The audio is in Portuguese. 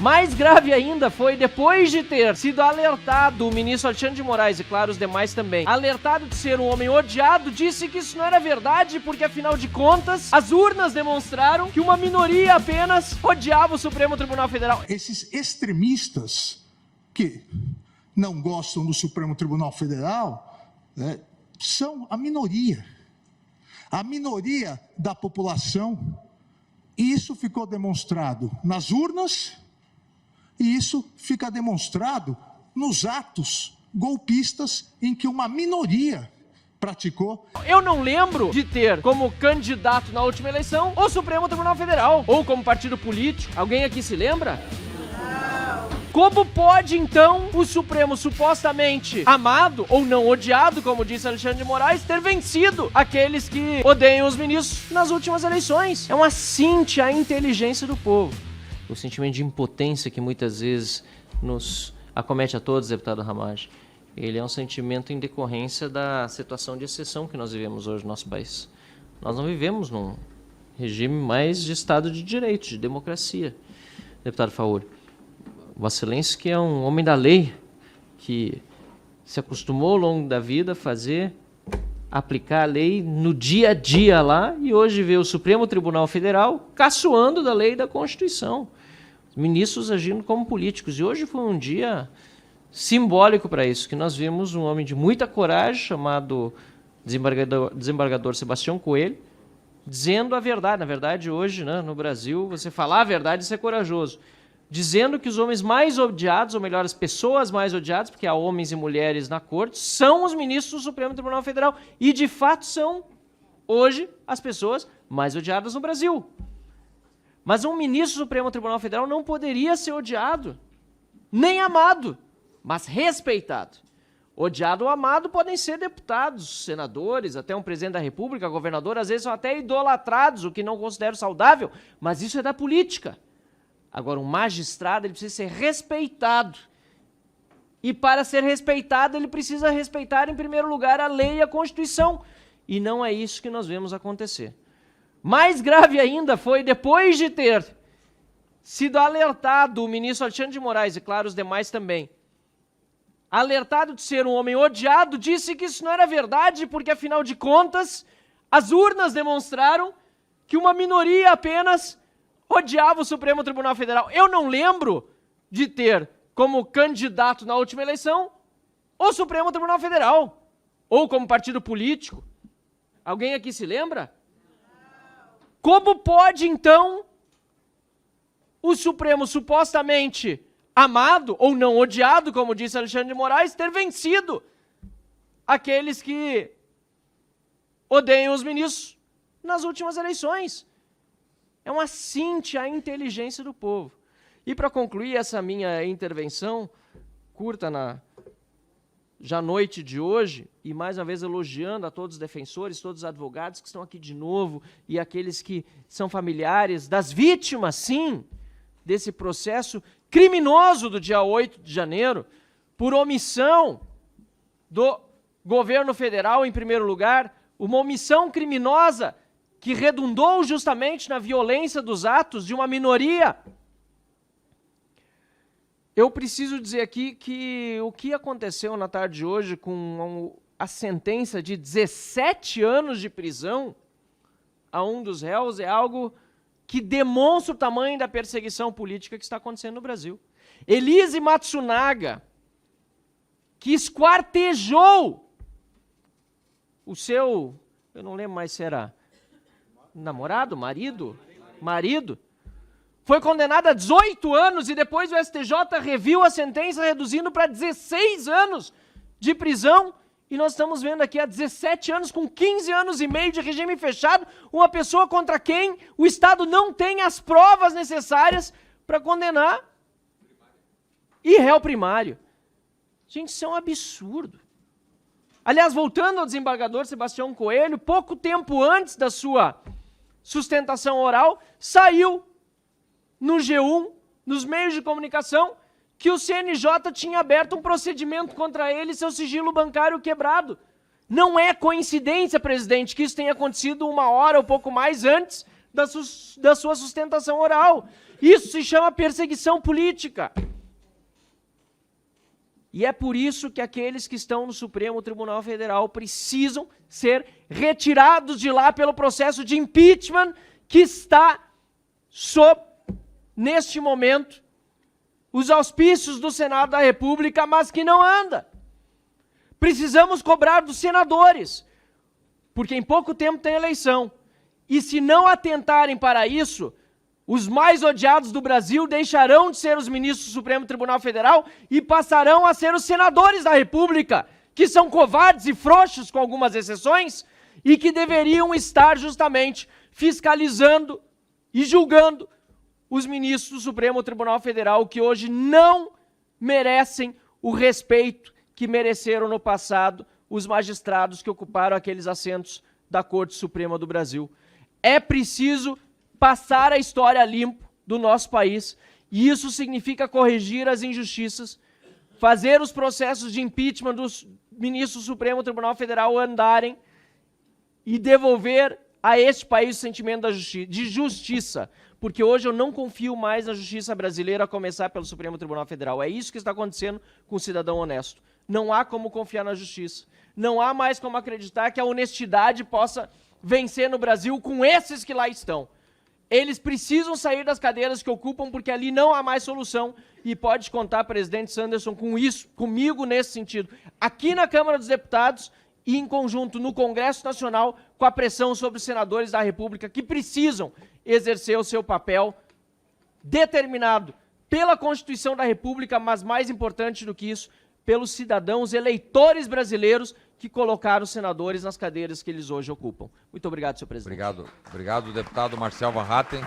Mais grave ainda foi depois de ter sido alertado o ministro Alexandre de Moraes, e claro, os demais também, alertado de ser um homem odiado, disse que isso não era verdade, porque afinal de contas, as urnas demonstraram que uma minoria apenas odiava o Supremo Tribunal Federal. Esses extremistas que não gostam do Supremo Tribunal Federal, são a minoria da população, e isso ficou demonstrado nas urnas, e isso fica demonstrado nos atos golpistas em que uma minoria praticou. Eu não lembro de ter como candidato na última eleição o Supremo Tribunal Federal, ou como partido político. Alguém aqui se lembra? Como pode, então, o Supremo supostamente amado ou não odiado, como disse Alexandre de Moraes, ter vencido aqueles que odeiam os ministros nas últimas eleições? É um assinte à inteligência do povo. O sentimento de impotência que muitas vezes nos acomete a todos, deputado Ramage, ele é um sentimento em decorrência da situação de exceção que nós vivemos hoje no nosso país. Nós não vivemos num regime mais de Estado de Direito, de democracia. Deputado Faur, Vossa Excelência, que é um homem da lei, que se acostumou ao longo da vida a aplicar a lei no dia a dia lá, e hoje vê o Supremo Tribunal Federal caçoando da lei e da Constituição. Os ministros agindo como políticos. E hoje foi um dia simbólico para isso, que nós vimos um homem de muita coragem, chamado desembargador Sebastião Coelho, dizendo a verdade. Na verdade, hoje, né, no Brasil, você falar a verdade, isso é corajoso. Dizendo que os homens mais odiados, ou melhor, as pessoas mais odiadas, porque há homens e mulheres na corte, são os ministros do Supremo Tribunal Federal. E, de fato, são, hoje, as pessoas mais odiadas no Brasil. Mas um ministro do Supremo Tribunal Federal não poderia ser odiado, nem amado, mas respeitado. Odiado ou amado podem ser deputados, senadores, até um presidente da República, governador, às vezes são até idolatrados, o que não considero saudável, mas isso é da política. Agora, um magistrado, ele precisa ser respeitado. E para ser respeitado, ele precisa respeitar, em primeiro lugar, a lei e a Constituição. E não é isso que nós vemos acontecer. Mais grave ainda foi depois de ter sido alertado o ministro Alexandre de Moraes, e claro, os demais também, alertado de ser um homem odiado, disse que isso não era verdade, porque afinal de contas, as urnas demonstraram que uma minoria apenas odiava o Supremo Tribunal Federal. Eu não lembro de ter como candidato na última eleição o Supremo Tribunal Federal, ou como partido político. Alguém aqui se lembra? Como pode, então, o Supremo supostamente amado ou não odiado, como disse Alexandre de Moraes, ter vencido aqueles que odeiam os ministros nas últimas eleições? É um assinte à inteligência do povo. E para concluir essa minha intervenção curta já à noite de hoje, e mais uma vez elogiando a todos os defensores, todos os advogados que estão aqui de novo, e aqueles que são familiares das vítimas, sim, desse processo criminoso do dia 8 de janeiro, por omissão do governo federal, em primeiro lugar, uma omissão criminosa que redundou justamente na violência dos atos de uma minoria. Eu preciso dizer aqui que o que aconteceu na tarde de hoje com a sentença de 17 anos de prisão a um dos réus é algo que demonstra o tamanho da perseguição política que está acontecendo no Brasil. Elise Matsunaga, que esquartejou o seu, eu não lembro mais se era namorado, marido, foi condenado a 18 anos e depois o STJ reviu a sentença reduzindo para 16 anos de prisão. E nós estamos vendo aqui há 17 anos, com 15 anos e meio de regime fechado, uma pessoa contra quem o Estado não tem as provas necessárias para condenar. E réu primário. Gente, isso é um absurdo. Aliás, voltando ao desembargador Sebastião Coelho, pouco tempo antes da sua sustentação oral, saiu no G1, nos meios de comunicação, que o CNJ tinha aberto um procedimento contra ele e seu sigilo bancário quebrado. Não é coincidência, presidente, que isso tenha acontecido uma hora ou pouco mais antes da sua sustentação oral. Isso se chama perseguição política. E é por isso que aqueles que estão no Supremo Tribunal Federal precisam ser retirados de lá pelo processo de impeachment que está sob, neste momento, os auspícios do Senado da República, mas que não anda. Precisamos cobrar dos senadores, porque em pouco tempo tem eleição. E se não atentarem para isso, os mais odiados do Brasil deixarão de ser os ministros do Supremo Tribunal Federal e passarão a ser os senadores da República, que são covardes e frouxos, com algumas exceções, e que deveriam estar justamente fiscalizando e julgando os ministros do Supremo Tribunal Federal, que hoje não merecem o respeito que mereceram no passado os magistrados que ocuparam aqueles assentos da Corte Suprema do Brasil. É preciso passar a história limpo do nosso país, e isso significa corrigir as injustiças, fazer os processos de impeachment dos ministros do Supremo Tribunal Federal andarem e devolver a este país o sentimento de justiça, porque hoje eu não confio mais na justiça brasileira, a começar pelo Supremo Tribunal Federal. É isso que está acontecendo com o cidadão honesto. Não há como confiar na justiça. Não há mais como acreditar que a honestidade possa vencer no Brasil com esses que lá estão. Eles precisam sair das cadeiras que ocupam, porque ali não há mais solução. E pode contar, presidente Sanderson, com isso, comigo nesse sentido. Aqui na Câmara dos Deputados e em conjunto no Congresso Nacional, com a pressão sobre os senadores da República, que precisam exercer o seu papel determinado pela Constituição da República, mas mais importante do que isso, pelos cidadãos eleitores brasileiros que colocaram os senadores nas cadeiras que eles hoje ocupam. Muito obrigado, senhor presidente. Obrigado, deputado Marcel Van Hatten.